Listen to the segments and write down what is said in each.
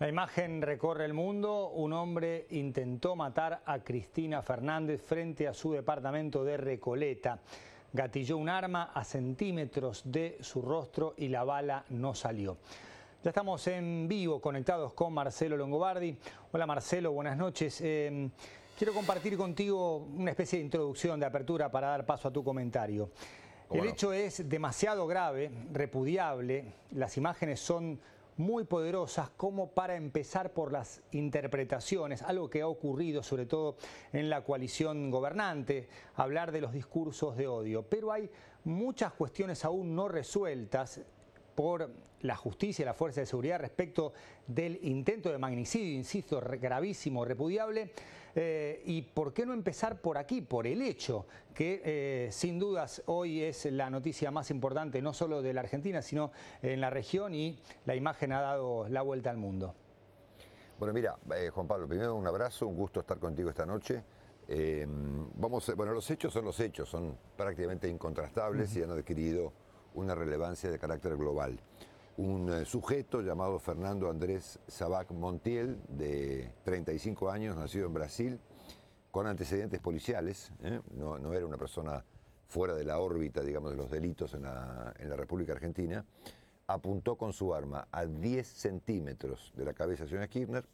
La imagen recorre el mundo. Un hombre intentó matar a Cristina Fernández frente a su departamento de Recoleta. Gatilló un arma a centímetros de su rostro y la bala no salió. Ya estamos en vivo, conectados con Marcelo Longobardi. Hola Marcelo, buenas noches. Quiero compartir contigo una especie de introducción, de apertura para dar paso a tu comentario. El hecho es demasiado grave, repudiable. Las imágenes son muy poderosas como para empezar por las interpretaciones, algo que ha ocurrido sobre todo en la coalición gobernante, hablar de los discursos de odio. Pero hay muchas cuestiones aún no resueltas por la justicia y la fuerza de seguridad respecto del intento de magnicidio, insisto, gravísimo, repudiable. ¿Y por qué no empezar por aquí, por el hecho que sin dudas hoy es la noticia más importante no solo de la Argentina, sino en la región, y la imagen ha dado la vuelta al mundo? Bueno, mira, Juan Pablo, primero un abrazo, un gusto estar contigo esta noche. Los hechos, son prácticamente incontrastables y han adquirido una relevancia de carácter global. Un sujeto llamado Fernando Andrés Sabac Montiel, de 35 años, nacido en Brasil, con antecedentes policiales, no era una persona fuera de la órbita, digamos, de los delitos en la República Argentina, apuntó con su arma a 10 centímetros de la cabeza de señora Kirchner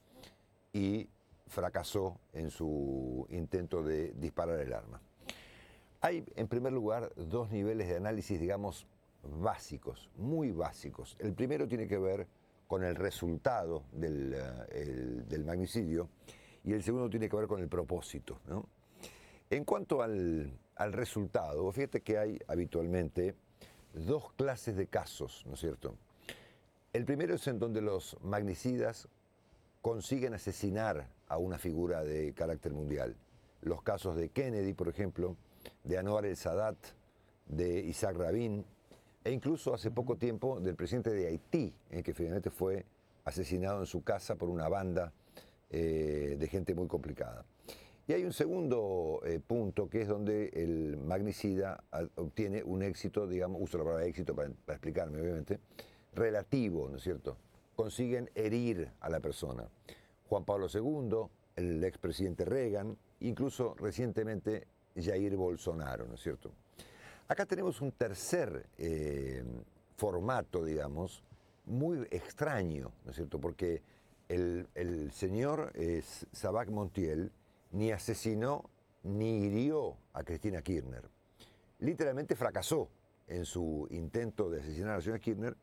y fracasó en su intento de disparar el arma. Hay, en primer lugar, dos niveles de análisis, digamos, básicos, muy básicos. El primero tiene que ver con el resultado del magnicidio y el segundo tiene que ver con el propósito, ¿no? En cuanto al resultado, fíjate que hay habitualmente dos clases de casos, ¿no es cierto? El primero es en donde los magnicidas consiguen asesinar a una figura de carácter mundial. Los casos de Kennedy, por ejemplo, de Anwar el-Sadat, de Isaac Rabin, e incluso hace poco tiempo del presidente de Haití, que finalmente fue asesinado en su casa por una banda de gente muy complicada. Y hay un segundo punto, que es donde el magnicida obtiene un éxito, digamos, uso la palabra éxito para explicarme, obviamente, relativo, ¿no es cierto? Consiguen herir a la persona. Juan Pablo II, el expresidente Reagan, incluso recientemente Jair Bolsonaro, ¿no es cierto? Acá tenemos un tercer formato, digamos, muy extraño, ¿no es cierto? Porque el señor Sabac Montiel ni asesinó ni hirió a Cristina Kirchner. Literalmente fracasó en su intento de asesinar a la señora Kirchner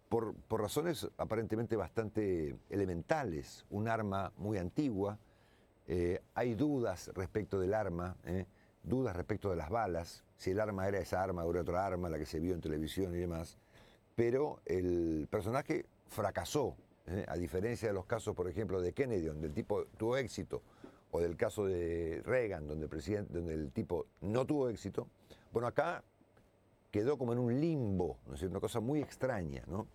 por razones aparentemente bastante elementales. Un arma muy antigua, hay dudas respecto del arma, dudas respecto de las balas, si el arma era esa arma o era otra arma, la que se vio en televisión y demás, pero el personaje fracasó, a diferencia de los casos, por ejemplo, de Kennedy, donde el tipo tuvo éxito, o del caso de Reagan, donde el tipo no tuvo éxito. Bueno, acá quedó como en un limbo, ¿no es cierto? Una cosa muy extraña, ¿no?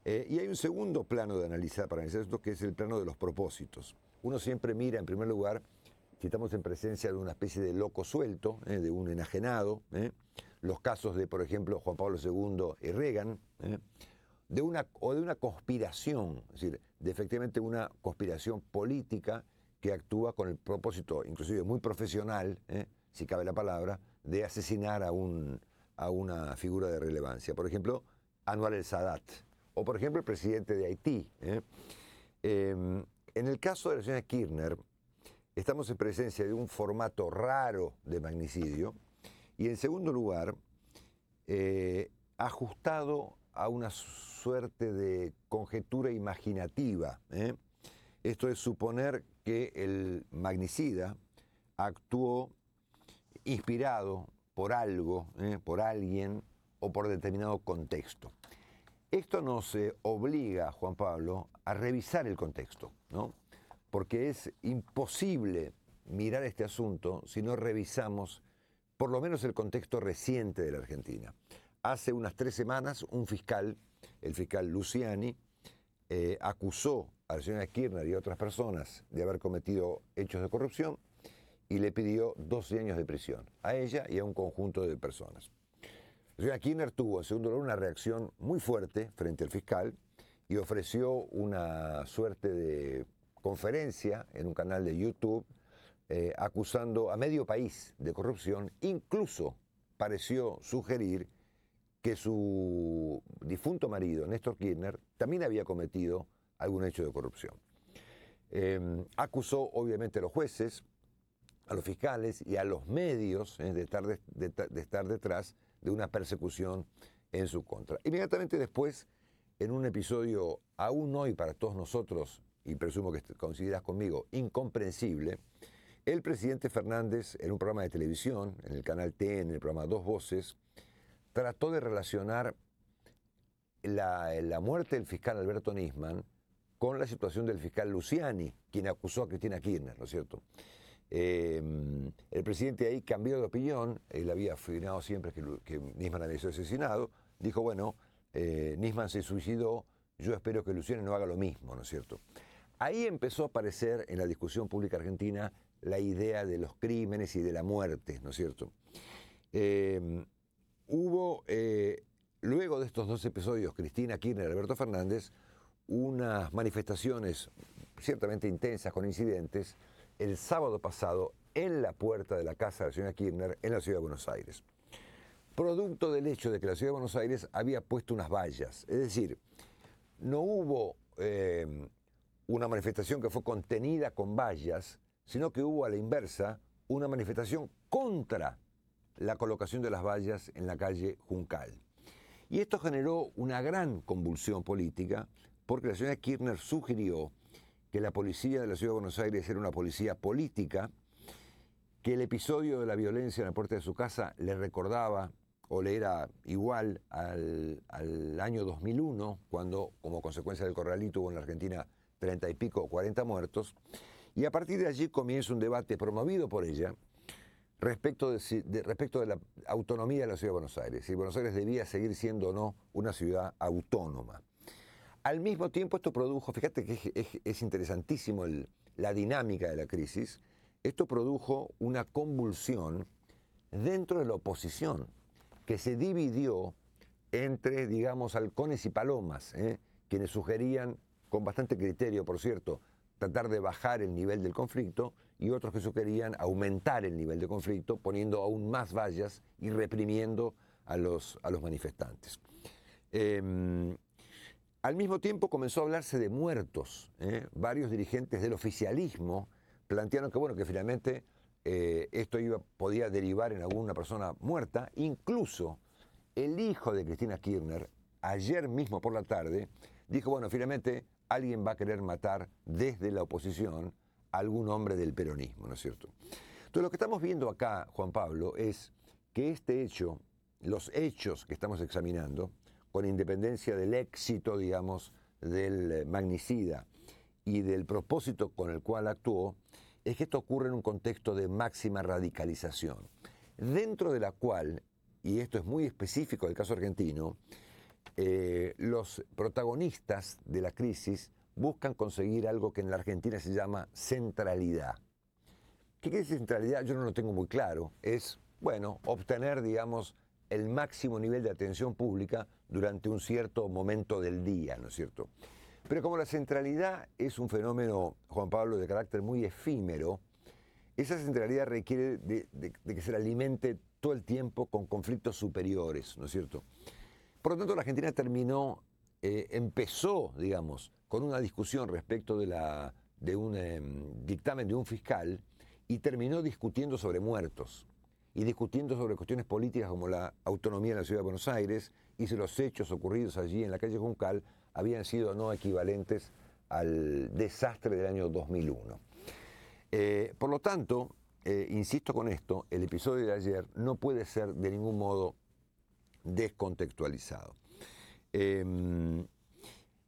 Y hay un segundo plano para analizar esto, que es el plano de los propósitos. Uno siempre mira, en primer lugar, si estamos en presencia de una especie de loco suelto, de un enajenado, los casos de, por ejemplo, Juan Pablo II y Reagan, de una conspiración, es decir, de efectivamente una conspiración política que actúa con el propósito, inclusive muy profesional, si cabe la palabra, de asesinar a una figura de relevancia. Por ejemplo, Anwar el-Sadat, o por ejemplo el presidente de Haití. En el caso de la señora Kirchner, estamos en presencia de un formato raro de magnicidio y, en segundo lugar, ajustado a una suerte de conjetura imaginativa. Esto es suponer que el magnicida actuó inspirado por algo, por alguien o por determinado contexto. Esto nos obliga, Juan Pablo, a revisar el contexto, ¿no? Porque es imposible mirar este asunto si no revisamos por lo menos el contexto reciente de la Argentina. Hace unas 3 semanas, un fiscal, el fiscal Luciani, acusó a la señora Kirchner y a otras personas de haber cometido hechos de corrupción y le pidió 12 años de prisión a ella y a un conjunto de personas. La señora Kirchner tuvo, en segundo lugar, una reacción muy fuerte frente al fiscal y ofreció una suerte de conferencia en un canal de YouTube acusando a medio país de corrupción. Incluso pareció sugerir que su difunto marido, Néstor Kirchner, también había cometido algún hecho de corrupción. Acusó obviamente a los jueces, a los fiscales y a los medios de estar detrás de una persecución en su contra. Inmediatamente después, en un episodio aún hoy para todos nosotros, y presumo que coincidirás conmigo, incomprensible, el presidente Fernández, en un programa de televisión, en el canal TN, en el programa Dos Voces, trató de relacionar la muerte del fiscal Alberto Nisman con la situación del fiscal Luciani, quien acusó a Cristina Kirchner, ¿no es cierto? El presidente ahí cambió de opinión, él había afirmado siempre que Nisman había sido asesinado, dijo, bueno, Nisman se suicidó, yo espero que Luciani no haga lo mismo, ¿no es cierto? Ahí empezó a aparecer en la discusión pública argentina la idea de los crímenes y de la muerte, ¿no es cierto? Hubo, luego de estos dos episodios, Cristina Kirchner y Alberto Fernández, unas manifestaciones ciertamente intensas con incidentes el sábado pasado en la puerta de la casa de la señora Kirchner en la ciudad de Buenos Aires. Producto del hecho de que la ciudad de Buenos Aires había puesto unas vallas, es decir, no hubo una manifestación que fue contenida con vallas, sino que hubo a la inversa una manifestación contra la colocación de las vallas en la calle Juncal. Y esto generó una gran convulsión política porque la señora Kirchner sugirió que la policía de la Ciudad de Buenos Aires era una policía política, que el episodio de la violencia en la puerta de su casa le recordaba o le era igual al año 2001, cuando como consecuencia del Corralito hubo en la Argentina 30 y pico o 40 muertos, y a partir de allí comienza un debate promovido por ella respecto de la autonomía de la Ciudad de Buenos Aires, si Buenos Aires debía seguir siendo o no una ciudad autónoma. Al mismo tiempo esto produjo, fíjate que es interesantísimo la dinámica de la crisis, esto produjo una convulsión dentro de la oposición, que se dividió entre, digamos, halcones y palomas, quienes sugerían, con bastante criterio, por cierto, tratar de bajar el nivel del conflicto, y otros que sugerían aumentar el nivel de conflicto, poniendo aún más vallas y reprimiendo a los manifestantes. Al mismo tiempo comenzó a hablarse de muertos. Varios dirigentes del oficialismo plantearon que, bueno, que finalmente esto podía derivar en alguna persona muerta. Incluso el hijo de Cristina Kirchner, ayer mismo por la tarde, dijo, bueno, finalmente alguien va a querer matar desde la oposición a algún hombre del peronismo, ¿no es cierto? Entonces lo que estamos viendo acá, Juan Pablo, es que este hecho, los hechos que estamos examinando, con independencia del éxito, digamos, del magnicida y del propósito con el cual actuó, es que esto ocurre en un contexto de máxima radicalización, dentro de la cual, y esto es muy específico del caso argentino, los protagonistas de la crisis buscan conseguir algo que en la Argentina se llama centralidad. ¿Qué quiere decir centralidad? Yo no lo tengo muy claro. Es, bueno, obtener, digamos, el máximo nivel de atención pública durante un cierto momento del día, ¿no es cierto? Pero como la centralidad es un fenómeno, Juan Pablo, de carácter muy efímero, esa centralidad requiere de que se la alimente todo el tiempo con conflictos superiores, ¿no es cierto? Por lo tanto, la Argentina empezó, digamos, con una discusión respecto de un dictamen de un fiscal y terminó discutiendo sobre muertos y discutiendo sobre cuestiones políticas como la autonomía de la Ciudad de Buenos Aires y si los hechos ocurridos allí en la calle Juncal habían sido o no equivalentes al desastre del año 2001. Por lo tanto, insisto con esto, el episodio de ayer no puede ser de ningún modo descontextualizado.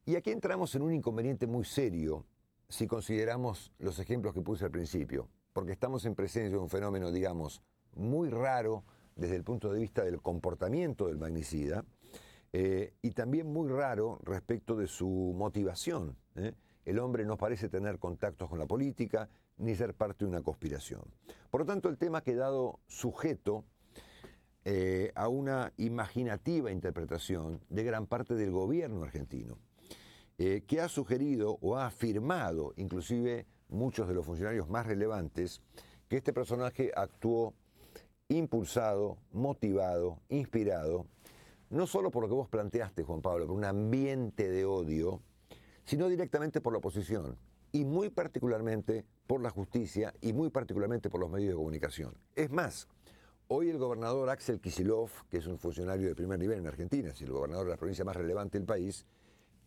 Y aquí entramos en un inconveniente muy serio si consideramos los ejemplos que puse al principio, porque estamos en presencia de un fenómeno, digamos, muy raro desde el punto de vista del comportamiento del magnicida y también muy raro respecto de su motivación. El hombre no parece tener contactos con la política ni ser parte de una conspiración. Por lo tanto, el tema ha quedado sujeto a una imaginativa interpretación de gran parte del gobierno argentino. que ha sugerido o ha afirmado, inclusive muchos de los funcionarios más relevantes, que este personaje actuó impulsado, motivado, inspirado, no solo por lo que vos planteaste, Juan Pablo, por un ambiente de odio, sino directamente por la oposición, y muy particularmente por la justicia, y muy particularmente por los medios de comunicación. Es más, hoy el gobernador Axel Kicillof, que es un funcionario de primer nivel en Argentina, es el gobernador de la provincia más relevante del país,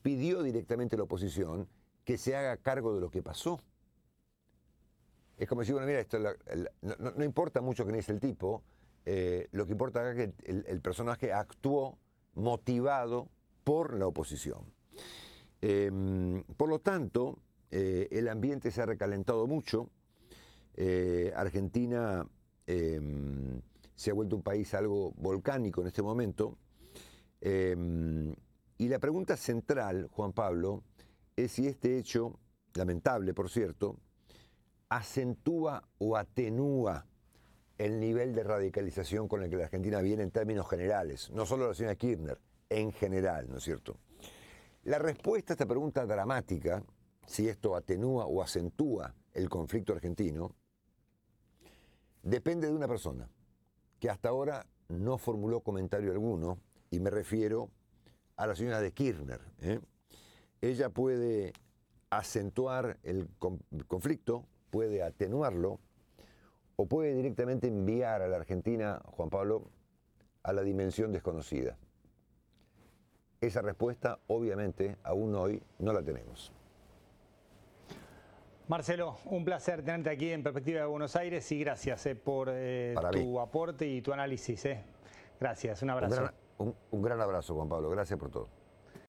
pidió directamente a la oposición que se haga cargo de lo que pasó. Es como decir, bueno, mira, esto, no importa mucho quién es el tipo, lo que importa es que el personaje actuó motivado por la oposición. Por lo tanto, el ambiente se ha recalentado mucho. Argentina se ha vuelto un país algo volcánico en este momento. Y la pregunta central, Juan Pablo, es si este hecho, lamentable por cierto, acentúa o atenúa el nivel de radicalización con el que la Argentina viene en términos generales, no solo la señora Kirchner, en general, ¿no es cierto? La respuesta a esta pregunta dramática, si esto atenúa o acentúa el conflicto argentino, depende de una persona que hasta ahora no formuló comentario alguno, y me refiero a la señora de Kirchner. Ella puede acentuar el conflicto, puede atenuarlo, o puede directamente enviar a la Argentina, Juan Pablo, a la dimensión desconocida. Esa respuesta, obviamente, aún hoy no la tenemos. Marcelo, un placer tenerte aquí en Perspectiva de Buenos Aires y gracias por tu aporte y tu análisis. Gracias, un abrazo. Un gran abrazo, Juan Pablo. Gracias por todo.